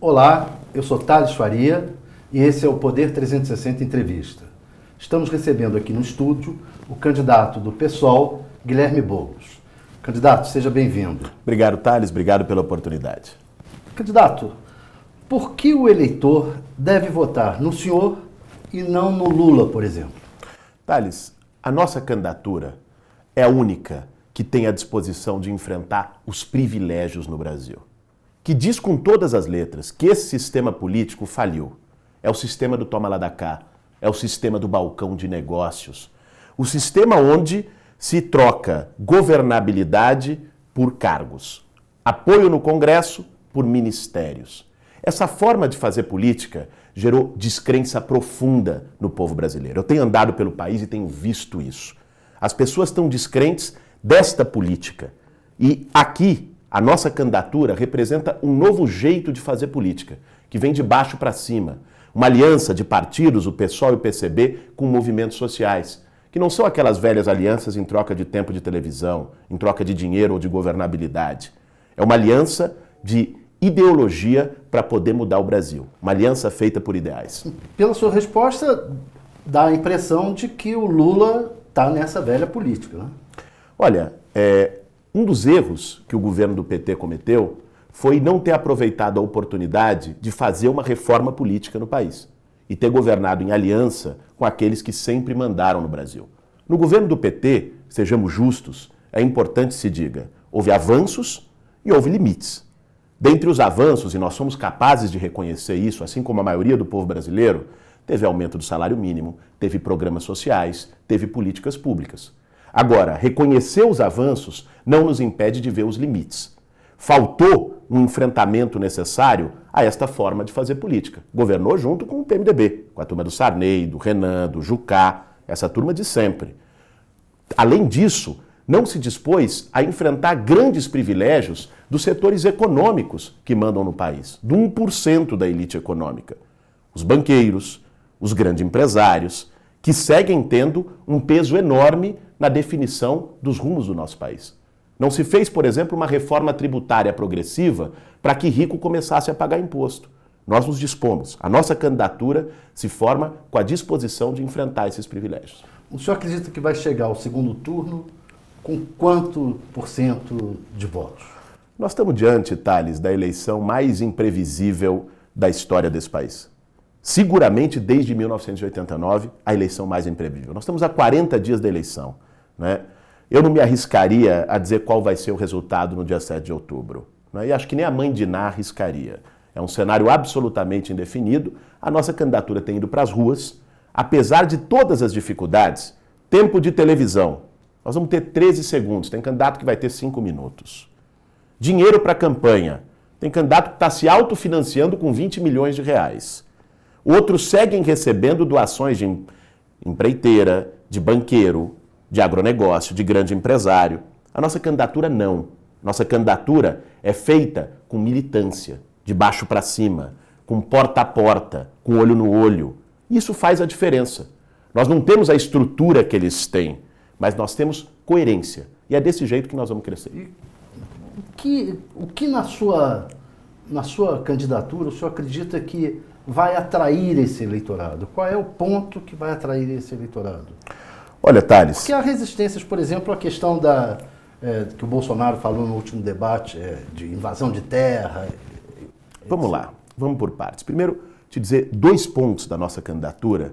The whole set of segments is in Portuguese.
Olá, eu sou Thales Faria e esse é o Poder 360 Entrevista. Estamos recebendo aqui no estúdio o candidato do PSOL, Guilherme Boulos. Candidato, seja bem-vindo. Obrigado, Thales. Obrigado pela oportunidade. Candidato, por que o eleitor deve votar no senhor e não no Lula, por exemplo? Thales, a nossa candidatura é a única que tem a disposição de enfrentar os privilégios no Brasil. Que diz com todas as letras que esse sistema político faliu. É o sistema do toma lá da cá, é o sistema do balcão de negócios, o sistema onde se troca governabilidade por cargos, apoio no Congresso por ministérios. Essa forma de fazer política gerou descrença profunda no povo brasileiro. Eu tenho andado pelo país e tenho visto isso. As pessoas estão descrentes desta política. E aqui, a nossa candidatura representa um novo jeito de fazer política, que vem de baixo para cima. Uma aliança de partidos, o PSOL e o PCB, com movimentos sociais, que não são aquelas velhas alianças em troca de tempo de televisão, em troca de dinheiro ou de governabilidade. É uma aliança de ideologia para poder mudar o Brasil. Uma aliança feita por ideais. Pela sua resposta, dá a impressão de que o Lula está nessa velha política, né? Olha, um dos erros que o governo do PT cometeu foi não ter aproveitado a oportunidade de fazer uma reforma política no país e ter governado em aliança com aqueles que sempre mandaram no Brasil. No governo do PT, sejamos justos, é importante se diga, houve avanços e houve limites. Dentre os avanços, e nós somos capazes de reconhecer isso, assim como a maioria do povo brasileiro, teve aumento do salário mínimo, teve programas sociais, teve políticas públicas. Agora, reconhecer os avanços não nos impede de ver os limites. Faltou um enfrentamento necessário a esta forma de fazer política. Governou junto com o PMDB, com a turma do Sarney, do Renan, do Jucá, essa turma de sempre. Além disso, não se dispôs a enfrentar grandes privilégios dos setores econômicos que mandam no país, do 1% da elite econômica. Os banqueiros, os grandes empresários, que seguem tendo um peso enorme na definição dos rumos do nosso país. Não se fez, por exemplo, uma reforma tributária progressiva para que rico começasse a pagar imposto. Nós nos dispomos. A nossa candidatura se forma com a disposição de enfrentar esses privilégios. O senhor acredita que vai chegar ao segundo turno com quanto % de votos? Nós estamos diante, Thales, da eleição mais imprevisível da história desse país. Seguramente, desde 1989, a eleição mais imprevisível. Nós estamos a 40 dias da eleição, né? Eu não me arriscaria a dizer qual vai ser o resultado no dia 7 de outubro. Né? E acho que nem a mãe de Ná arriscaria. É um cenário absolutamente indefinido. A nossa candidatura tem ido para as ruas. Apesar de todas as dificuldades, tempo de televisão. Nós vamos ter 13 segundos. Tem candidato que vai ter 5 minutos. Dinheiro para campanha. Tem candidato que está se autofinanciando com 20 milhões de reais. Outros seguem recebendo doações de empreiteira, de banqueiro, de agronegócio, de grande empresário. A nossa candidatura não. Nossa candidatura é feita com militância, de baixo para cima, com porta a porta, com olho no olho. Isso faz a diferença. Nós não temos a estrutura que eles têm, mas nós temos coerência. E é desse jeito que nós vamos crescer. O que na sua candidatura o senhor acredita que vai atrair esse eleitorado? Qual é o ponto que vai atrair esse eleitorado? Olha, Thales... Porque há resistências, por exemplo, à questão que o Bolsonaro falou no último debate, de invasão de terra. Vamos lá, vamos por partes. Primeiro, te dizer 2 pontos da nossa candidatura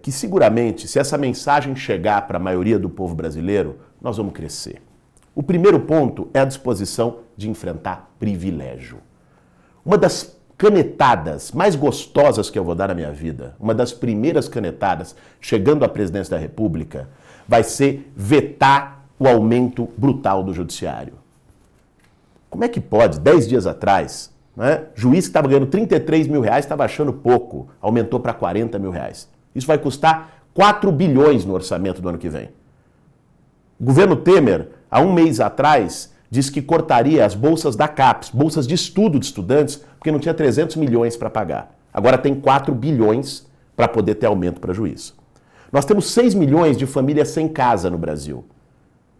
que seguramente, se essa mensagem chegar para a maioria do povo brasileiro, nós vamos crescer. O primeiro ponto é a disposição de enfrentar privilégio. Uma das canetadas mais gostosas que eu vou dar na minha vida, uma das primeiras canetadas chegando à presidência da República, vai ser vetar o aumento brutal do judiciário. Como é que pode, 10 dias atrás, né, juiz que estava ganhando 33 mil reais estava achando pouco, aumentou para 40 mil reais. Isso vai custar 4 bilhões no orçamento do ano que vem. O governo Temer, há um mês atrás, disse que cortaria as bolsas da CAPES, bolsas de estudo de estudantes, porque não tinha 300 milhões para pagar. Agora tem 4 bilhões para poder ter aumento para juiz. Nós temos 6 milhões de famílias sem casa no Brasil.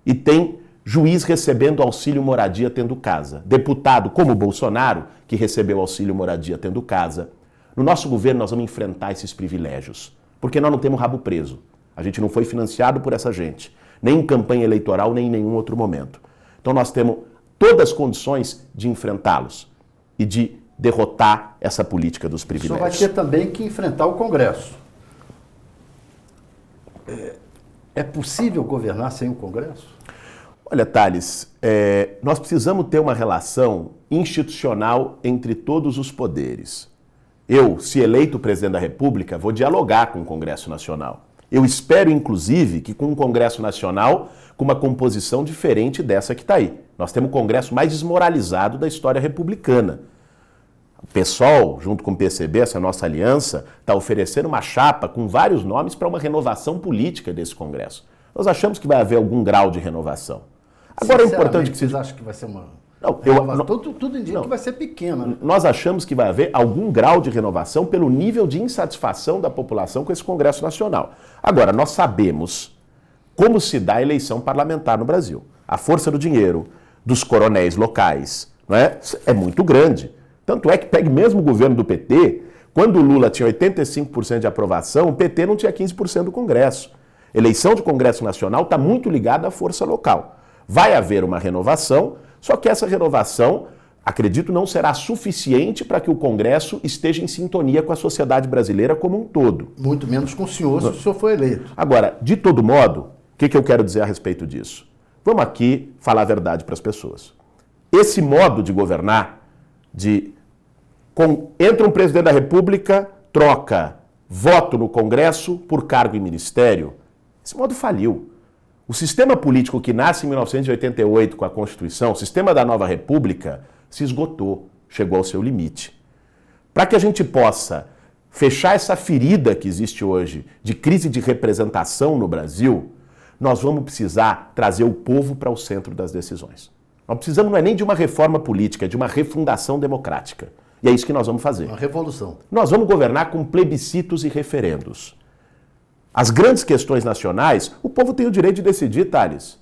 E tem juiz recebendo auxílio moradia tendo casa, deputado como o Bolsonaro, que recebeu auxílio moradia tendo casa. No nosso governo nós vamos enfrentar esses privilégios, porque nós não temos rabo preso. A gente não foi financiado por essa gente, nem em campanha eleitoral, nem em nenhum outro momento. Então nós temos todas as condições de enfrentá-los e de derrotar essa política dos privilégios. O senhor vai ter também que enfrentar o Congresso. É possível governar sem o Congresso? Olha, Thales, nós precisamos ter uma relação institucional entre todos os poderes. Eu, se eleito presidente da República, vou dialogar com o Congresso Nacional. Eu espero, inclusive, que com um Congresso Nacional com uma composição diferente dessa que está aí. Nós temos o Congresso mais desmoralizado da história republicana. O PSOL, junto com o PCB, essa nossa aliança, está oferecendo uma chapa com vários nomes para uma renovação política desse Congresso. Nós achamos que vai haver algum grau de renovação. Agora é importante que vocês acham que vai ser uma... Não, tudo indica que vai ser pequena. Né? Nós achamos que vai haver algum grau de renovação pelo nível de insatisfação da população com esse Congresso Nacional. Agora, nós sabemos como se dá a eleição parlamentar no Brasil. A força do dinheiro, dos coronéis locais, não é muito grande. Tanto é que pegue mesmo o governo do PT, quando o Lula tinha 85% de aprovação, o PT não tinha 15% do Congresso. Eleição de Congresso Nacional está muito ligada à força local. Vai haver uma renovação, só que essa renovação, acredito, não será suficiente para que o Congresso esteja em sintonia com a sociedade brasileira como um todo. Muito menos com o senhor, se o senhor for eleito. Agora, de todo modo, o que eu quero dizer a respeito disso? Vamos aqui falar a verdade para as pessoas. Esse modo de governar, entra um presidente da República, troca voto no Congresso por cargo em ministério, esse modo faliu. O sistema político que nasce em 1988 com a Constituição, o sistema da nova República, se esgotou, chegou ao seu limite. Para que a gente possa fechar essa ferida que existe hoje de crise de representação no Brasil, nós vamos precisar trazer o povo para o centro das decisões. Nós precisamos não é nem de uma reforma política, é de uma refundação democrática. E é isso que nós vamos fazer. Uma revolução. Nós vamos governar com plebiscitos e referendos. As grandes questões nacionais, o povo tem o direito de decidir, Thales.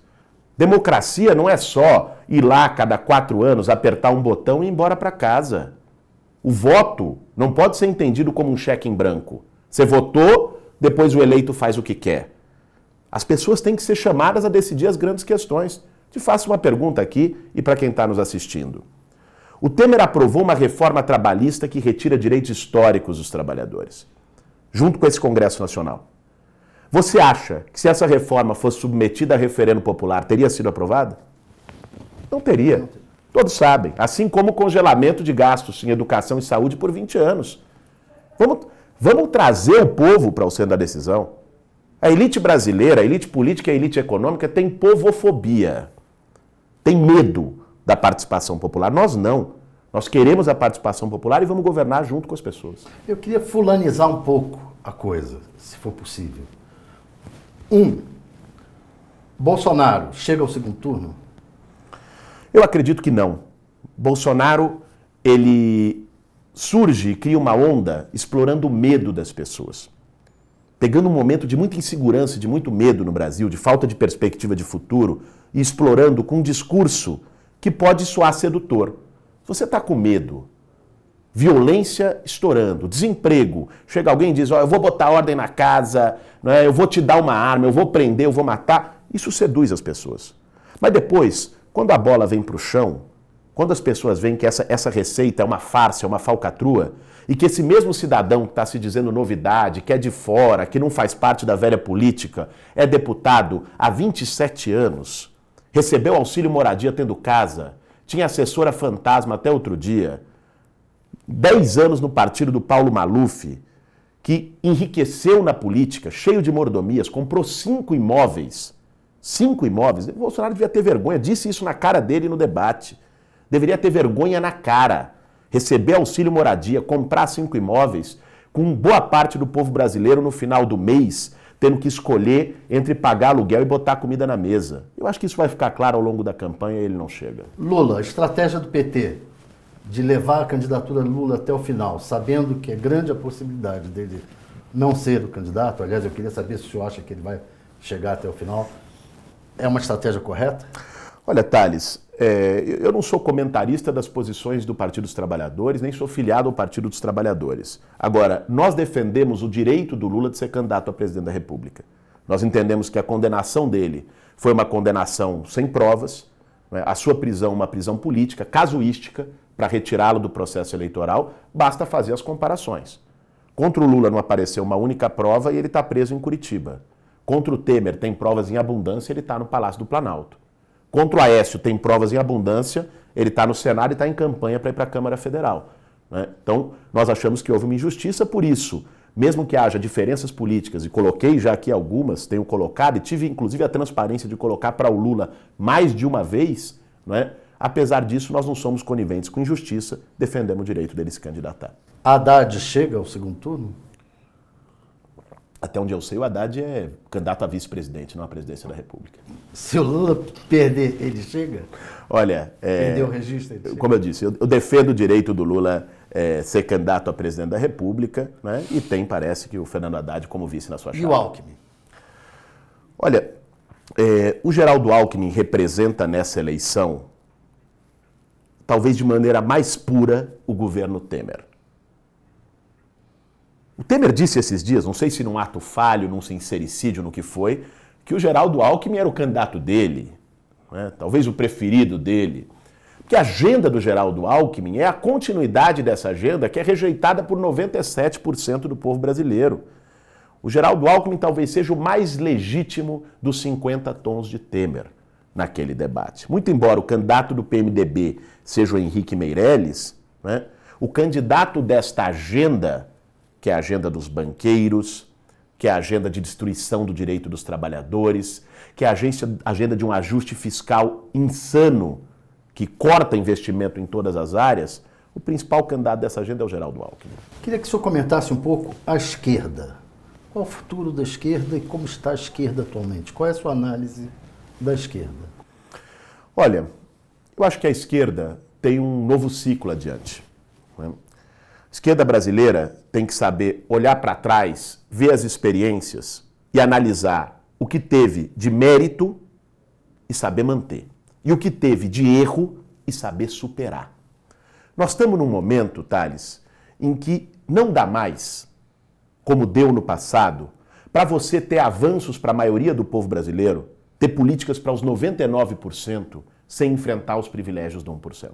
Democracia não é só ir lá a cada 4 anos, apertar um botão e ir embora para casa. O voto não pode ser entendido como um cheque em branco. Você votou, depois o eleito faz o que quer. As pessoas têm que ser chamadas a decidir as grandes questões. Te faço uma pergunta aqui e para quem está nos assistindo. O Temer aprovou uma reforma trabalhista que retira direitos históricos dos trabalhadores, junto com esse Congresso Nacional. Você acha que se essa reforma fosse submetida a referendo popular, teria sido aprovada? Não teria. Todos sabem. Assim como o congelamento de gastos em educação e saúde por 20 anos. Vamos trazer o povo para o centro da decisão. A elite brasileira, a elite política e a elite econômica tem povofobia. Tem medo da participação popular. Nós não. Nós queremos a participação popular e vamos governar junto com as pessoas. Eu queria fulanizar um pouco a coisa, se for possível. Bolsonaro chega ao segundo turno? Eu acredito que não. Bolsonaro, ele surge e cria uma onda explorando o medo das pessoas. Pegando um momento de muita insegurança, de muito medo no Brasil, de falta de perspectiva de futuro, e explorando com um discurso que pode soar sedutor. Se você está com medo, violência estourando, desemprego, chega alguém e diz, eu vou botar ordem na casa, eu vou te dar uma arma, eu vou prender, eu vou matar, isso seduz as pessoas. Mas depois, quando a bola vem para o chão, quando as pessoas veem que essa receita é uma farsa, é uma falcatrua, e que esse mesmo cidadão que está se dizendo novidade, que é de fora, que não faz parte da velha política, é deputado há 27 anos, recebeu auxílio moradia tendo casa, tinha assessora fantasma até outro dia, 10 anos no partido do Paulo Maluf, que enriqueceu na política, cheio de mordomias, comprou 5 imóveis. 5 imóveis. O Bolsonaro devia ter vergonha, disse isso na cara dele no debate. Deveria ter vergonha na cara. Receber auxílio moradia, comprar 5 imóveis, com boa parte do povo brasileiro no final do mês, tendo que escolher entre pagar aluguel e botar comida na mesa. Eu acho que isso vai ficar claro ao longo da campanha e ele não chega. Lula, a estratégia do PT de levar a candidatura Lula até o final, sabendo que é grande a possibilidade dele não ser o candidato, aliás, eu queria saber se o senhor acha que ele vai chegar até o final, é uma estratégia correta? Olha, Thales, eu não sou comentarista das posições do Partido dos Trabalhadores, nem sou filiado ao Partido dos Trabalhadores. Agora, nós defendemos o direito do Lula de ser candidato a presidente da República. Nós entendemos que a condenação dele foi uma condenação sem provas, né? A sua prisão uma prisão política, casuística, para retirá-lo do processo eleitoral, basta fazer as comparações. Contra o Lula não apareceu uma única prova e ele está preso em Curitiba. Contra o Temer tem provas em abundância, ele está no Palácio do Planalto. Contra o Aécio tem provas em abundância, ele está no Senado e está em campanha para ir para a Câmara Federal, né? Então, nós achamos que houve uma injustiça, por isso, mesmo que haja diferenças políticas, e coloquei já aqui algumas, tenho colocado, e tive inclusive a transparência de colocar para o Lula mais de uma vez, né? Apesar disso, nós não somos coniventes com injustiça, defendemos o direito dele se candidatar. Haddad chega ao segundo turno? Até onde eu sei, o Haddad é candidato a vice-presidente, não à presidência da República. Se o Lula perder, ele chega? Olha, Perdeu o registro? Ele chega? Como eu disse, eu defendo o direito do Lula ser candidato a presidente da República, né? E tem, parece, que o Fernando Haddad como vice na sua chapa. E o Alckmin? Olha, o Geraldo Alckmin representa nessa eleição, talvez de maneira mais pura, o governo Temer. O Temer disse esses dias, não sei se num ato falho, num sincericídio, no que foi, que o Geraldo Alckmin era o candidato dele, né? Talvez o preferido dele. Porque a agenda do Geraldo Alckmin é a continuidade dessa agenda que é rejeitada por 97% do povo brasileiro. O Geraldo Alckmin talvez seja o mais legítimo dos 50 tons de Temer naquele debate. Muito embora o candidato do PMDB seja o Henrique Meirelles, né? O candidato desta agenda, que é a agenda dos banqueiros, que é a agenda de destruição do direito dos trabalhadores, que é a agenda de um ajuste fiscal insano, que corta investimento em todas as áreas, o principal candidato dessa agenda é o Geraldo Alckmin. Queria que o senhor comentasse um pouco a esquerda. Qual é o futuro da esquerda e como está a esquerda atualmente? Qual é a sua análise da esquerda? Olha, eu acho que a esquerda tem um novo ciclo adiante, né? A esquerda brasileira tem que saber olhar para trás, ver as experiências e analisar o que teve de mérito e saber manter. E o que teve de erro e saber superar. Nós estamos num momento, Thales, em que não dá mais, como deu no passado, para você ter avanços para a maioria do povo brasileiro, ter políticas para os 99% sem enfrentar os privilégios do 1%.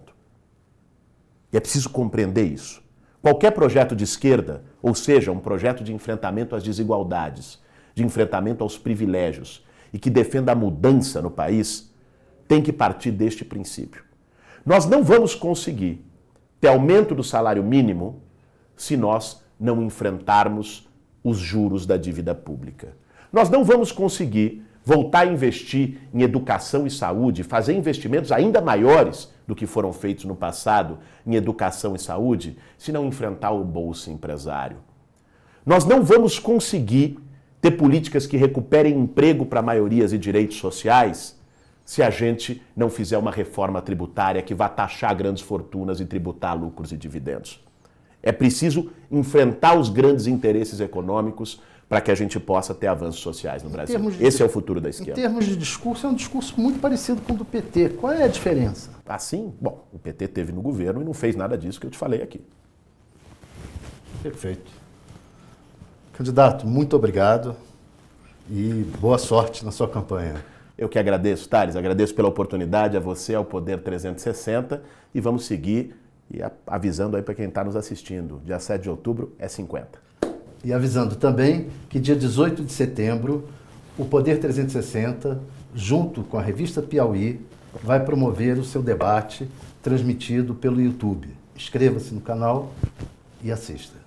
E é preciso compreender isso. Qualquer projeto de esquerda, ou seja, um projeto de enfrentamento às desigualdades, de enfrentamento aos privilégios e que defenda a mudança no país, tem que partir deste princípio. Nós não vamos conseguir ter aumento do salário mínimo se nós não enfrentarmos os juros da dívida pública. Nós não vamos conseguir voltar a investir em educação e saúde, fazer investimentos ainda maiores do que foram feitos no passado em educação e saúde, se não enfrentar o Bolsa Empresário. Nós não vamos conseguir ter políticas que recuperem emprego para maiorias e direitos sociais se a gente não fizer uma reforma tributária que vá taxar grandes fortunas e tributar lucros e dividendos. É preciso enfrentar os grandes interesses econômicos para que a gente possa ter avanços sociais no Brasil. Esse é o futuro da esquerda. Em termos de discurso, é um discurso muito parecido com o do PT. Qual é a diferença? Assim, bom, o PT teve no governo e não fez nada disso que eu te falei aqui. Perfeito. Candidato, muito obrigado e boa sorte na sua campanha. Eu que agradeço, Thales, agradeço pela oportunidade, a você, ao Poder 360, e vamos seguir e avisando aí para quem está nos assistindo, dia 7 de outubro é 50. E avisando também que dia 18 de setembro, o Poder 360, junto com a revista Piauí, vai promover o seu debate transmitido pelo YouTube. Inscreva-se no canal e assista.